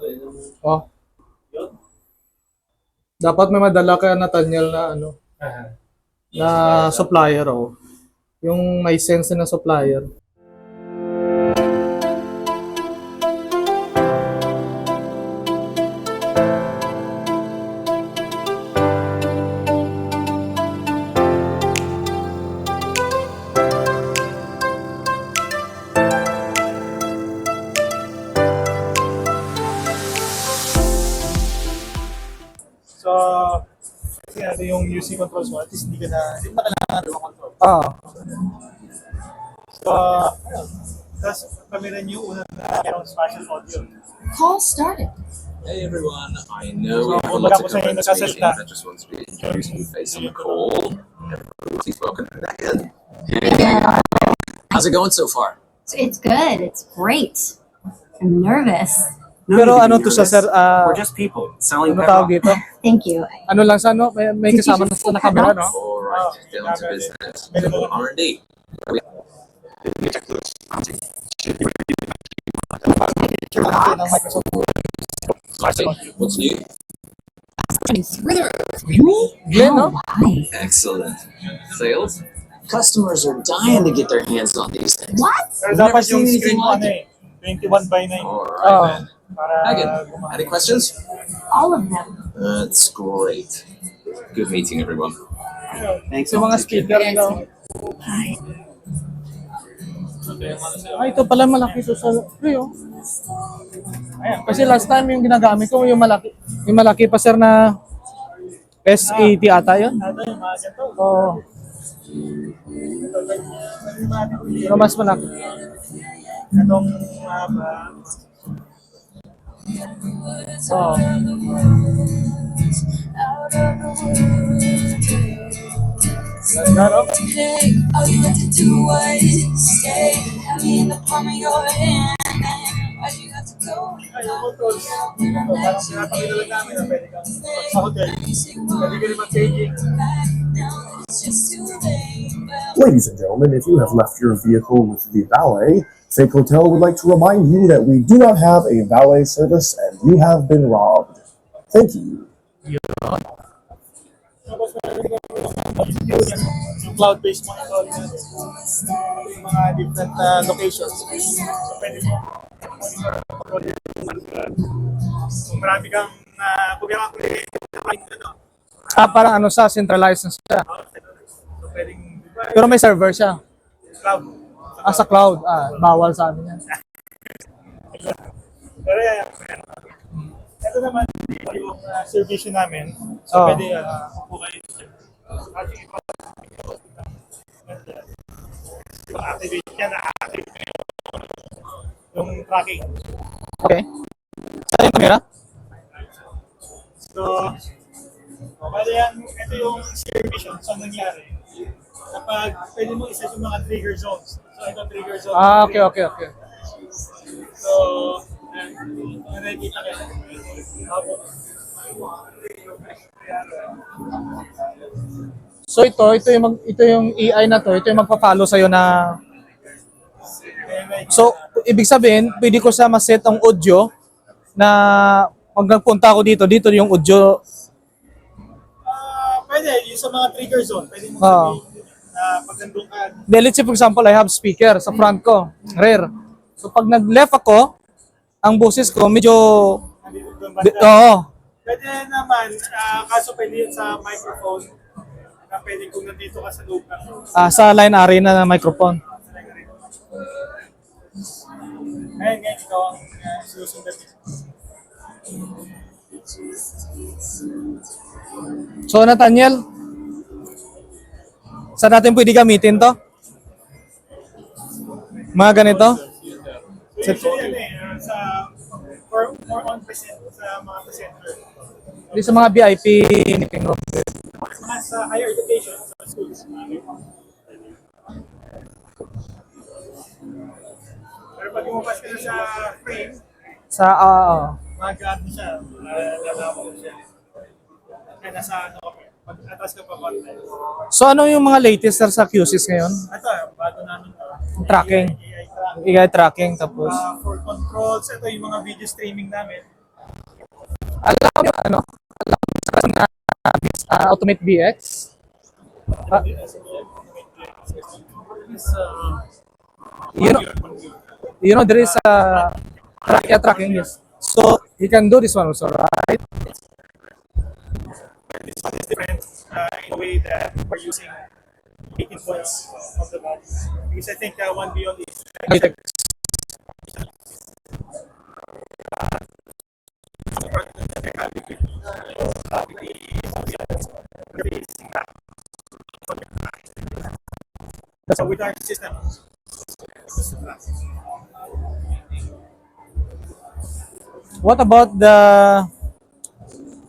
Oh, dapat may madala ka Nathaniel na ano, na supplier oh. Yung may sense na supplier. So, kasi ano yung UC controls mo, at least hindi mo na kailangan ng control. Ah, So, ayun. Tapos, kami rin yung unang na spatial audio. Call started. Hey everyone, I know we have a kumbaga lot po to sa cover inyo in this meeting. nagsasalita. I just want to be introduced to face on the call. Everybody's spoken. Megan. How's it going so far? It's good. It's great. I'm nervous. pero ano to siya sir, We're just people selling ano pet tawag rock. dito? Thank you. Ano lang sa ano, may Did you kasama na just sa say camera, no? Starbucks? Alright, down to business. R&D. What's new? Glenn, no? Why? Excellent. Sales? Customers are dying to get their hands on these things. What? Pero I've never dapat yung seen screen anything mo like ano 21 by 9. Alright Oh. then. Para Megan, any questions? All of them. That's great. Good meeting everyone. Thanks. Yung mga speaker, no? Hi. Ay, ito pala malaki to sa oh. Kasi last time yung ginagamit ko, yung malaki pa sir na S80 ata yun. Ano yung mga ganito. Oo. Pero mas malaki. Itong Oo. Ganda, no? Hey, all you have to do was stay. Have me in the palm of your hand. Why'd you have to go? ay, yung controls. So, parang pinapakita lang namin na pwede kang sa hotel. Pwede ka rin mag-changing. It's just too late. Ladies and gentlemen, if you have left your vehicle with the valet, Fake Hotel would like to remind you that we do not have a valet service and you have been robbed. Thank you. Tapos yung cloud-based monitoring natin. Yung mga different locations. So, pwede mo control yung kung marami kang kung meron kang kulitin, Parang ano sa centralized na siya. so pwedeng Pero may server siya. cloud. Sa cloud. Bawal sa amin yan. Pero yan, ito naman yung service namin. So Oo. pwede upo kayo dyan. Ating activate yan, na-activate yung tracking. Okay. Saan yung camera? So, bali yan, ito yung service so nangyari. Kapag pwede mo isa yung mga trigger zones. So ito trigger zone. Okay. So, nakikita kayo. So ito yung AI na to, ito yung magpa-follow sa na. So ibig sabihin, pwede ko sa ma-set ang audio na pag nagpunta ako dito yung audio. Pwede, yung sa mga trigger zone, pwede mo Oo. sabihin na pag nandun ka, Let's say for example, I have speaker sa front ko, rear. So pag nag-left ako, ang boses ko medyo nandito doon banda. oo. Pwede naman, kaso pwede yun sa microphone, na pwede kung nandito ka sa loob ng Sa line arena na microphone. ngayon, ikaw ang sinusundan nito. So Nathaniel, saan natin pwede gamitin to? Mga ganito? So usually sa more on present sa mga presenter. Di sa mga VIP meeting room. Mga sa higher education, sa schools. Pero pag umupas ka na sa frame, Sa mag-ano siya, lalaman mo siya. Kaya nasa ano ka pa, pag atas ka pa konti. So ano yung mga latest sir sa QSIS ngayon? Ito, bago namin to. Tracking. AI tracking. AI tracking tapos For controls, ito yung mga video streaming namin. Alam mo ano? Alam mo sa Automate BX? Ah, you know, there is a tracking, yes. So you can do this one also, right? This one is different in a way that we're using 18 points of the body. Because I think one beyond is so with our system. What about the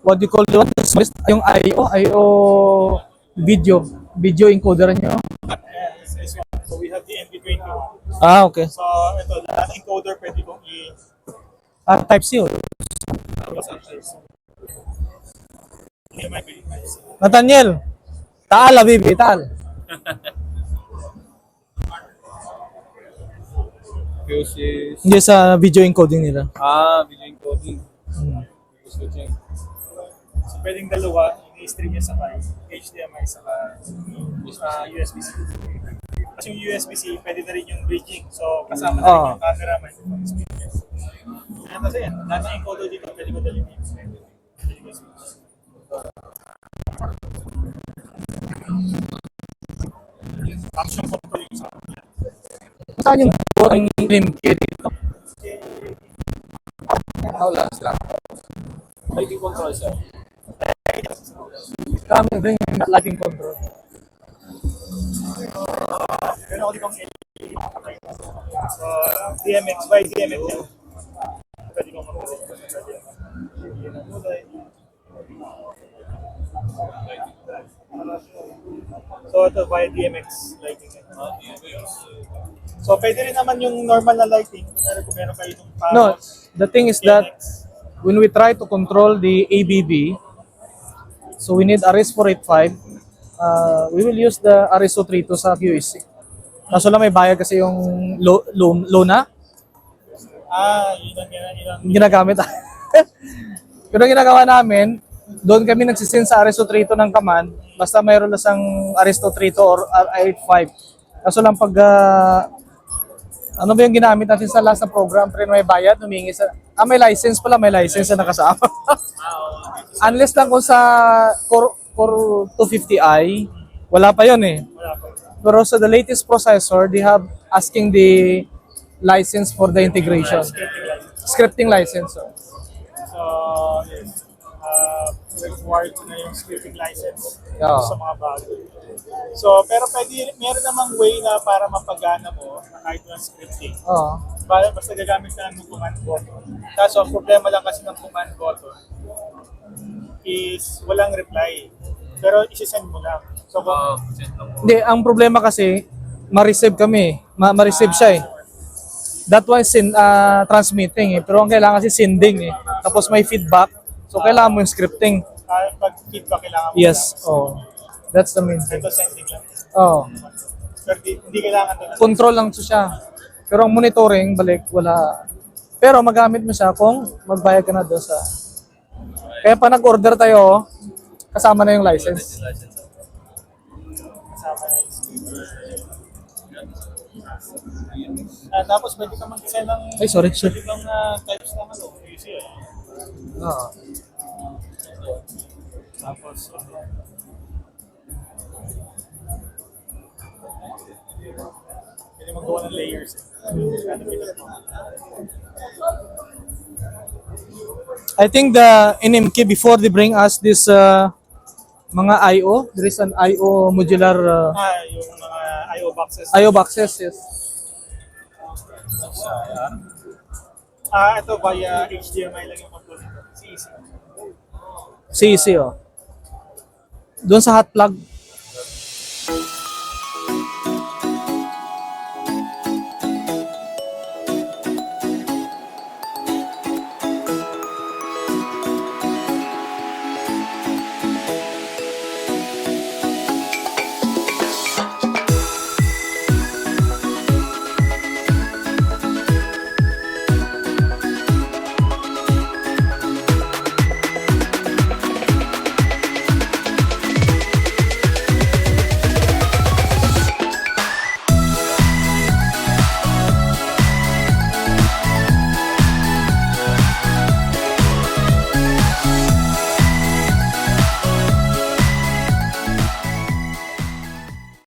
what do you call the yung IO video encoder nyo? This one. So we have the MB20 one. Ah, okay. So ito, lahat ng encoder pwede kong Type C. Nathaniel, taal Bibi, taal. Hindi sa video encoding nila. video encoding. Switching. So pwedeng dalawa, i-stream niya sa HDMI saka USB-C. Kasi yung USB-C, pwede na rin yung bridging. So kasama na rin yung camera, microphone, speakers. Ayan kasi yan, lahat ng encoder dito, pwede ko dalhin yung action control yung sa Saan yung boring link dito? Wala sila. lighting control siya. Kami din yung lighting control. Meron ako ditong so, DMX, by DMX yan. Pwede kong mag-ulit. So ito, via DMX lighting. So pwede rin naman yung normal na lighting. Kung meron kayo yung No, the thing is that when we try to control the ABB, so we need RS485. We will use the RS232 sa QEC. Kaso lang may bayad kasi yung low na. Yun ang Ginagamit. Pero ang ginagawa namin, doon kami nagsisend sa RS232 ng command, basta mayroon lang sang RS232 or R85. Kaso lang pag, ano ba yung ginamit natin sa last na program, pero may bayad, humingi sa, may license pala, may license na nakasama. Unless lang kung sa Core 250i, wala pa yun eh. Pero sa the latest processor, they have asking the license for the integration. Scripting license. So, yes. Required na yung scripting license sa mga bago. So, pero pwede, meron namang way na para mapagana mo na kahit yung scripting. Oo. Basta gagamit ka ng command button. Kaso, ang problema lang kasi ng command button is walang reply. Pero isi-send mo lang. So, Hindi, ang problema kasi, ma-receive kami. Ma-receive siya eh. That one is transmitting eh. Pero ang kailangan kasi sending eh. Tapos may feedback. So, kailangan mo yung scripting. pag feedback kailangan mo Yes. lang. Oh. That's the main thing. Ito sending lang. Oh. Pero hindi kailangan doon. Control lang siya. Pero ang monitoring, balik, wala. Pero magamit mo siya kung magbayad ka na doon sa... Kaya pa nag-order tayo, kasama na yung license. Kasama na yung tapos pwede ka mag-send ng Ay, sorry, sir. pwede kang types ng ano, easy eh. Oo. Tapos, pwede magawa ng layers eh. I think the NMK, before they bring us this mga I.O., there is an I.O. modular Yung mga I.O. boxes. I.O. boxes, yes. Ito via HDMI lang yung control nito. CEC. CEC, oh. Doon sa hot plug,